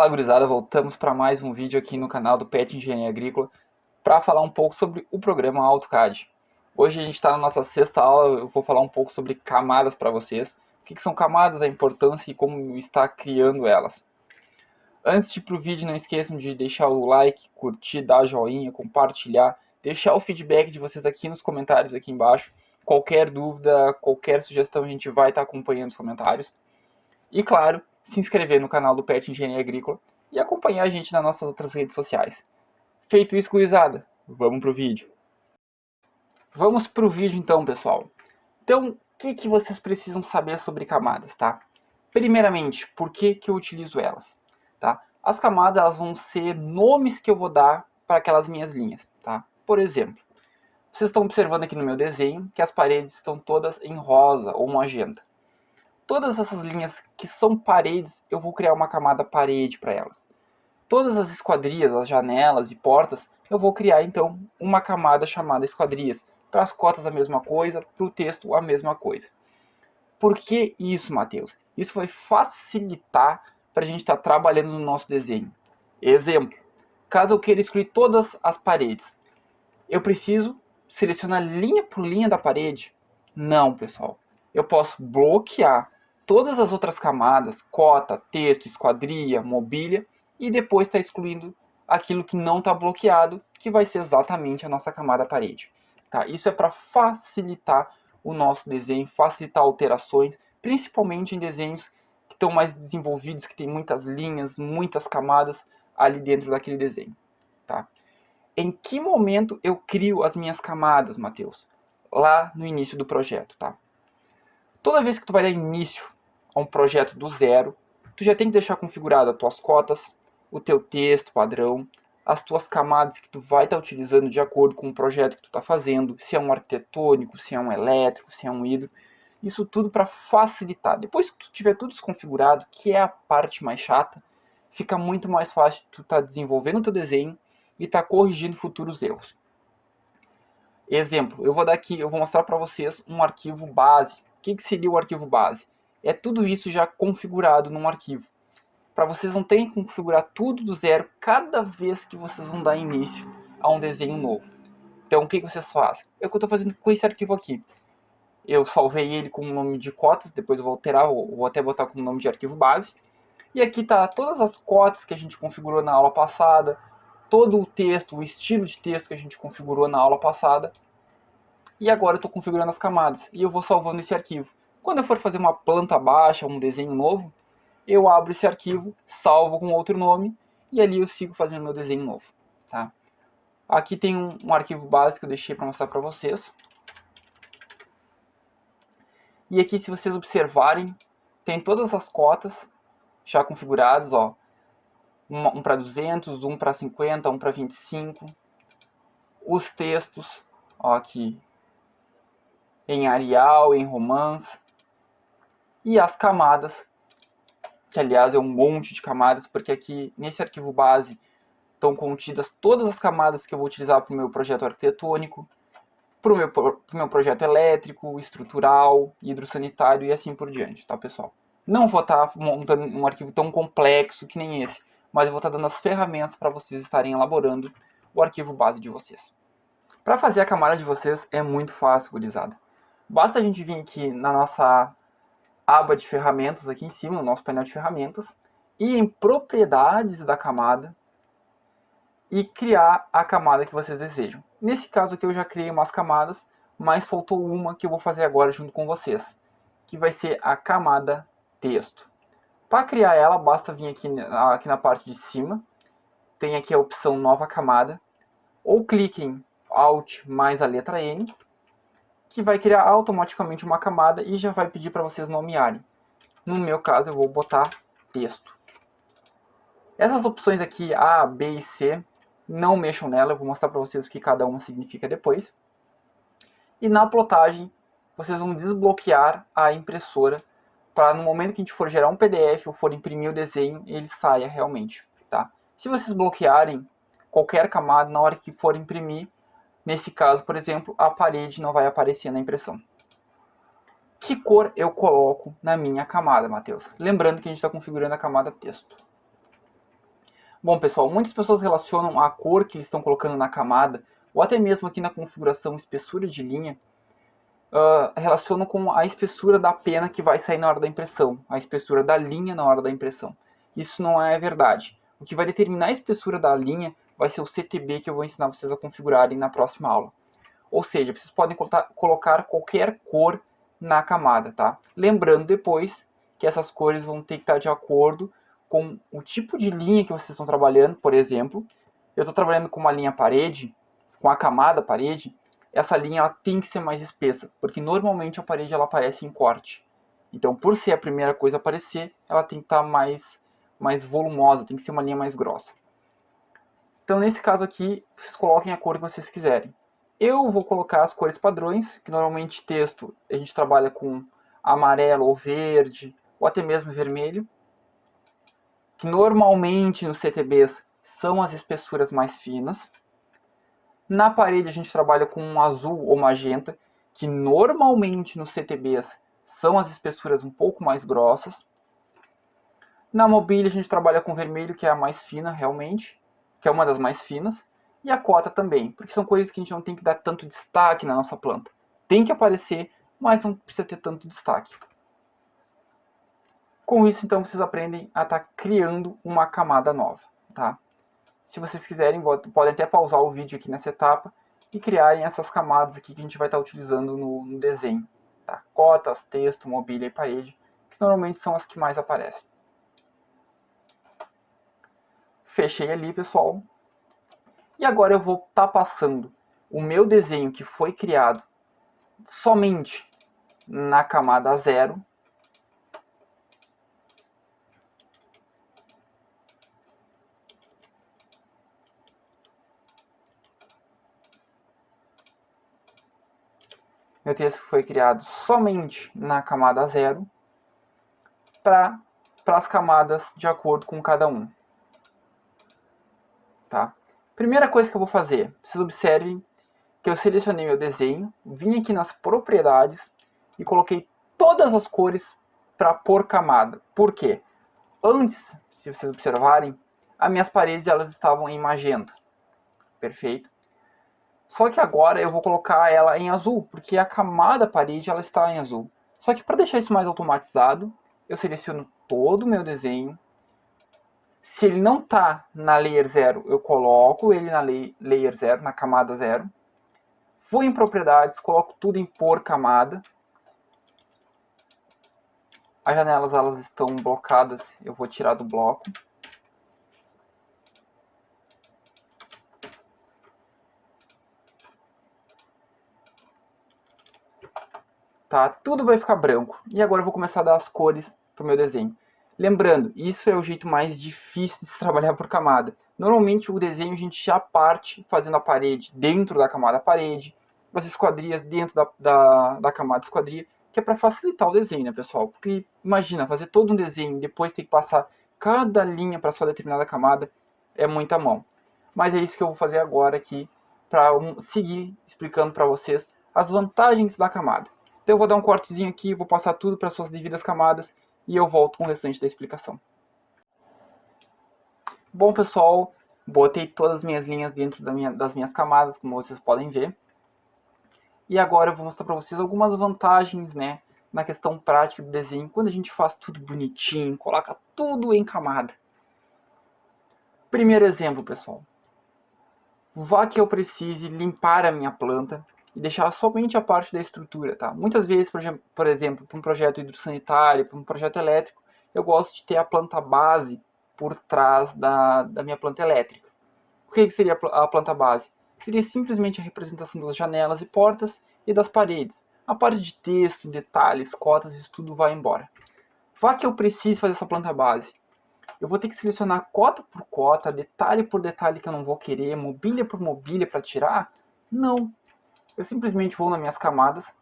Fala gurizada, voltamos para mais um vídeo aqui no canal do PET Engenharia Agrícola para falar um pouco sobre o programa AutoCAD. Hoje a gente está na nossa sexta aula, eu vou falar um pouco sobre camadas para vocês. O que são camadas, a importância e como está criando elas. Antes de ir para o vídeo, não esqueçam de deixar o like, curtir, dar joinha, compartilhar, deixar o feedback de vocês aqui nos comentários aqui embaixo. Qualquer dúvida, qualquer sugestão, a gente vai estar acompanhando os comentários. E claro, se inscrever no canal do PET Engenharia Agrícola e acompanhar a gente nas nossas outras redes sociais. Feito isso, gurizada, vamos pro vídeo. Vamos pro vídeo então, pessoal. Então, o que vocês precisam saber sobre camadas, tá? Primeiramente, por que eu utilizo elas, tá? As camadas, elas vão ser nomes que eu vou dar para aquelas minhas linhas, tá? Por exemplo, vocês estão observando aqui no meu desenho que as paredes estão todas em rosa ou magenta. Todas essas linhas que são paredes, eu vou criar uma camada parede para elas. Todas as esquadrias, as janelas e portas, eu vou criar então uma camada chamada esquadrias. Para as cotas a mesma coisa, para o texto a mesma coisa. Por que isso, Matheus? Isso vai facilitar para a gente estar trabalhando no nosso desenho. Exemplo, caso eu queira excluir todas as paredes, eu preciso selecionar linha por linha da parede? Não, pessoal. Eu posso bloquear todas as outras camadas, cota, texto, esquadria, mobília, e depois está excluindo aquilo que não está bloqueado, que vai ser exatamente a nossa camada parede. Tá? Isso é para facilitar o nosso desenho, facilitar alterações, principalmente em desenhos que estão mais desenvolvidos, que tem muitas linhas, muitas camadas ali dentro daquele desenho. Tá? Em que momento eu crio as minhas camadas, Matheus? Lá no início do projeto, tá? Toda vez que tu vai dar início a um projeto do zero, tu já tem que deixar configurado as tuas cotas, o teu texto padrão, as tuas camadas que tu vai estar utilizando de acordo com o projeto que tu está fazendo, se é um arquitetônico, se é um elétrico, se é um hidro. Isso tudo para facilitar. Depois que tu tiver tudo desconfigurado, que é a parte mais chata, fica muito mais fácil tu estar desenvolvendo o teu desenho e estar corrigindo futuros erros. Exemplo, eu vou mostrar para vocês um arquivo base. O que seria o arquivo base? É tudo isso já configurado num arquivo. Para vocês não terem que configurar tudo do zero cada vez que vocês vão dar início a um desenho novo. Então, o que vocês fazem? É o que eu estou fazendo com esse arquivo aqui. Eu salvei ele com o nome de cotas, depois eu vou alterar, vou até botar com o nome de arquivo base. E aqui está todas as cotas que a gente configurou na aula passada, todo o texto, o estilo de texto que a gente configurou na aula passada. E agora eu estou configurando as camadas e eu vou salvando esse arquivo. Quando eu for fazer uma planta baixa, um desenho novo, eu abro esse arquivo, salvo com outro nome e ali eu sigo fazendo meu desenho novo. Tá? Aqui tem um arquivo básico que eu deixei para mostrar para vocês. E aqui, se vocês observarem, tem todas as cotas já configuradas, ó. Um para 200, um para 50, um para 25. Os textos, ó, aqui em Arial, em Romance. E as camadas, que aliás é um monte de camadas, porque aqui nesse arquivo base estão contidas todas as camadas que eu vou utilizar para o meu projeto arquitetônico, para o meu projeto elétrico, estrutural, hidrossanitário e assim por diante, tá, pessoal? Não vou estar montando um arquivo tão complexo que nem esse, mas eu vou estar dando as ferramentas para vocês estarem elaborando o arquivo base de vocês. Para fazer a camada de vocês é muito fácil, gurizada. Basta a gente vir aqui na nossa aba de ferramentas, aqui em cima, no nosso painel de ferramentas, e em propriedades da camada, e criar a camada que vocês desejam. Nesse caso aqui eu já criei umas camadas, mas faltou uma que eu vou fazer agora junto com vocês, que vai ser a camada texto. Para criar ela, basta vir aqui na parte de cima, tem aqui a opção nova camada, ou cliquem Alt mais a letra N, que vai criar automaticamente uma camada e já vai pedir para vocês nomearem. No meu caso eu vou botar texto. Essas opções aqui, A, B e C, não mexam nela, eu vou mostrar para vocês o que cada uma significa depois. E na plotagem, vocês vão desbloquear a impressora para no momento que a gente for gerar um PDF ou for imprimir o desenho, ele saia realmente. Tá? Se vocês bloquearem qualquer camada, na hora que for imprimir, nesse caso, por exemplo, a parede não vai aparecer na impressão. Que cor eu coloco na minha camada, Matheus? Lembrando que a gente está configurando a camada texto. Bom, pessoal, muitas pessoas relacionam a cor que eles estão colocando na camada, ou até mesmo aqui na configuração espessura de linha, relacionam com a espessura da pena que vai sair na hora da impressão, a espessura da linha na hora da impressão. Isso não é verdade. O que vai determinar a espessura da linha vai ser o CTB que eu vou ensinar vocês a configurarem na próxima aula. Ou seja, vocês podem colocar qualquer cor na camada, tá? Lembrando depois que essas cores vão ter que estar de acordo com o tipo de linha que vocês estão trabalhando. Por exemplo, eu estou trabalhando com uma linha parede, com a camada parede, essa linha ela tem que ser mais espessa, porque normalmente a parede ela aparece em corte. Então, por ser a primeira coisa a aparecer, ela tem que estar mais volumosa, tem que ser uma linha mais grossa. Então, nesse caso aqui, vocês coloquem a cor que vocês quiserem. Eu vou colocar as cores padrões, que normalmente texto a gente trabalha com amarelo ou verde, ou até mesmo vermelho, que normalmente nos CTBs são as espessuras mais finas. Na parede a gente trabalha com um azul ou magenta, que normalmente nos CTBs são as espessuras um pouco mais grossas. Na mobília a gente trabalha com vermelho, que é a mais fina realmente, que é uma das mais finas. E a cota também, porque são coisas que a gente não tem que dar tanto destaque na nossa planta. Tem que aparecer, mas não precisa ter tanto destaque. Com isso, então, vocês aprendem a estar criando uma camada nova, tá? Se vocês quiserem, podem até pausar o vídeo aqui nessa etapa e criarem essas camadas aqui que a gente vai estar utilizando no desenho, tá? Cotas, texto, mobília e parede, que normalmente são as que mais aparecem. Fechei ali, pessoal. E agora eu vou estar passando o meu desenho que foi criado somente na camada 0. Meu texto foi criado somente na camada 0 para as camadas de acordo com cada um. Tá? Primeira coisa que eu vou fazer, vocês observem que eu selecionei meu desenho, vim aqui nas propriedades e coloquei todas as cores para por camada. Por quê? Antes, se vocês observarem, as minhas paredes elas estavam em magenta. Perfeito? Só que agora eu vou colocar ela em azul, porque a camada parede ela está em azul. Só que para deixar isso mais automatizado, eu seleciono todo o meu desenho. Se ele não está na layer 0, eu coloco ele na layer 0, na camada 0. Vou em propriedades, coloco tudo em por camada. As janelas elas estão blocadas, eu vou tirar do bloco. Tá? Tudo vai ficar branco. E agora eu vou começar a dar as cores para o meu desenho. Lembrando, isso é o jeito mais difícil de se trabalhar por camada. Normalmente o desenho a gente já parte fazendo a parede dentro da camada parede, as esquadrias dentro da camada esquadria, que é para facilitar o desenho, né, pessoal? Porque imagina, fazer todo um desenho e depois ter que passar cada linha para sua determinada camada é muita mão. Mas é isso que eu vou fazer agora aqui, para seguir explicando para vocês as vantagens da camada. Então eu vou dar um cortezinho aqui, vou passar tudo para suas devidas camadas e eu volto com o restante da explicação. Bom, pessoal, botei todas as minhas linhas dentro das minhas camadas, como vocês podem ver. E agora eu vou mostrar para vocês algumas vantagens, né, na questão prática do desenho, quando a gente faz tudo bonitinho, coloca tudo em camada. Primeiro exemplo, pessoal. Vá que eu precise limpar a minha planta e deixar somente a parte da estrutura, tá? Muitas vezes, por exemplo, para um projeto hidrossanitário, para um projeto elétrico, eu gosto de ter a planta base por trás da minha planta elétrica. O que seria a planta base? Seria simplesmente a representação das janelas e portas e das paredes. A parte de texto, detalhes, cotas, isso tudo vai embora. Vá que eu precise fazer essa planta base. Eu vou ter que selecionar cota por cota, detalhe por detalhe que eu não vou querer, mobília por mobília para tirar? Não. Eu simplesmente vou nas minhas camadas,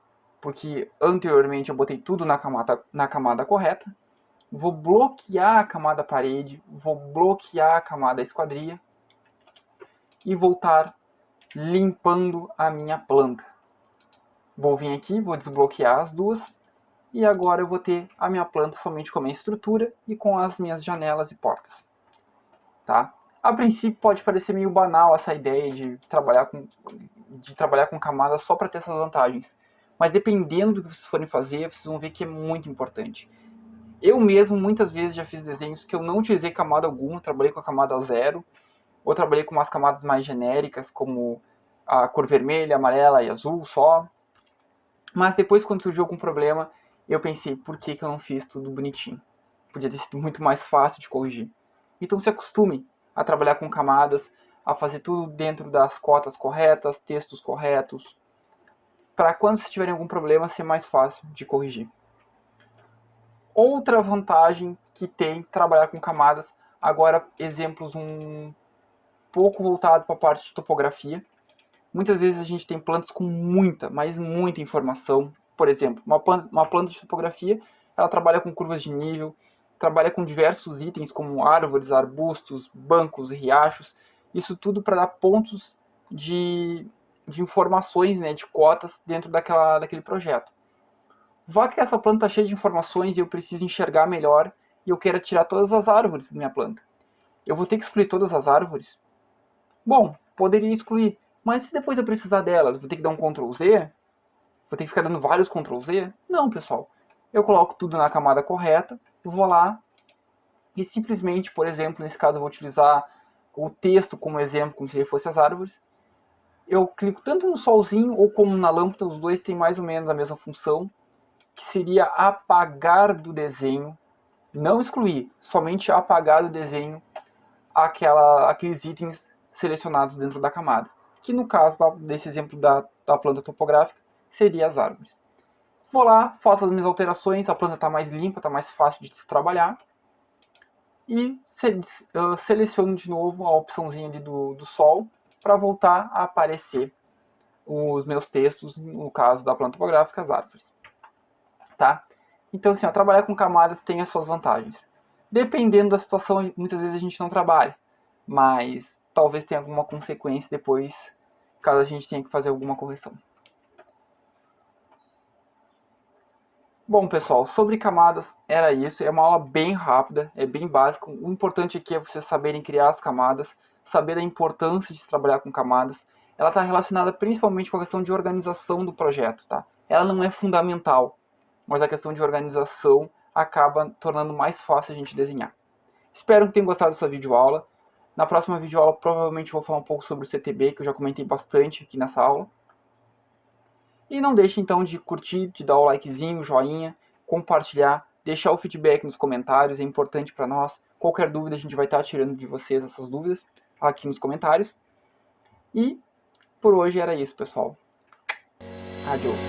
porque anteriormente eu botei tudo na camada correta. Vou bloquear a camada parede, vou bloquear a camada esquadria e voltar limpando a minha planta. Vou vir aqui, vou desbloquear as duas e agora eu vou ter a minha planta somente com a minha estrutura e com as minhas janelas e portas. Tá? A princípio pode parecer meio banal essa ideia de trabalhar com camadas só para ter essas vantagens. Mas dependendo do que vocês forem fazer, vocês vão ver que é muito importante. Eu mesmo muitas vezes já fiz desenhos que eu não utilizei camada alguma, trabalhei com a camada 0, ou trabalhei com umas camadas mais genéricas, como a cor vermelha, amarela e azul só. Mas depois, quando surgiu algum problema, eu pensei, por que eu não fiz tudo bonitinho? Podia ter sido muito mais fácil de corrigir. Então se acostume a trabalhar com camadas, a fazer tudo dentro das cotas corretas, textos corretos, para quando vocês tiverem algum problema ser mais fácil de corrigir. Outra vantagem que tem trabalhar com camadas, agora exemplos um pouco voltado para a parte de topografia. Muitas vezes a gente tem plantas com muita, mas muita informação. Por exemplo, uma planta de topografia, ela trabalha com curvas de nível, trabalha com diversos itens como árvores, arbustos, bancos, riachos. Isso tudo para dar pontos de informações, né, de cotas dentro daquele projeto. Vá que essa planta está cheia de informações e eu preciso enxergar melhor e eu quero tirar todas as árvores da minha planta. Eu vou ter que excluir todas as árvores? Bom, poderia excluir, mas se depois eu precisar delas, vou ter que dar um Ctrl Z? Vou ter que ficar dando vários Ctrl Z? Não, pessoal. Eu coloco tudo na camada correta, eu vou lá e simplesmente, por exemplo, nesse caso eu vou utilizar o texto como exemplo, como se ele fosse as árvores. Eu clico tanto no solzinho ou como na lâmpada, os dois têm mais ou menos a mesma função, que seria apagar do desenho, não excluir, somente apagar do desenho aqueles itens selecionados dentro da camada, que no caso desse exemplo da planta topográfica, seria as árvores. Vou lá, faço as minhas alterações, a planta está mais limpa, está mais fácil de se trabalhar, e seleciono de novo a opçãozinha ali do sol, para voltar a aparecer os meus textos, no caso da planta topográfica, as árvores. Tá? Então, assim, trabalhar com camadas tem as suas vantagens. Dependendo da situação, muitas vezes a gente não trabalha, mas talvez tenha alguma consequência depois, caso a gente tenha que fazer alguma correção. Bom, pessoal, sobre camadas era isso. É uma aula bem rápida, é bem básico. O importante aqui é vocês saberem criar as camadas, saber a importância de trabalhar com camadas. Ela está relacionada principalmente com a questão de organização do projeto, tá? Ela não é fundamental, mas a questão de organização acaba tornando mais fácil a gente desenhar. Espero que tenham gostado dessa videoaula. Na próxima videoaula provavelmente vou falar um pouco sobre o CTB, que eu já comentei bastante aqui nessa aula. E não deixe então de curtir, de dar o likezinho, joinha, compartilhar, deixar o feedback nos comentários, é importante para nós. Qualquer dúvida a gente vai estar tirando de vocês essas dúvidas aqui nos comentários. E por hoje era isso, pessoal. Adeus.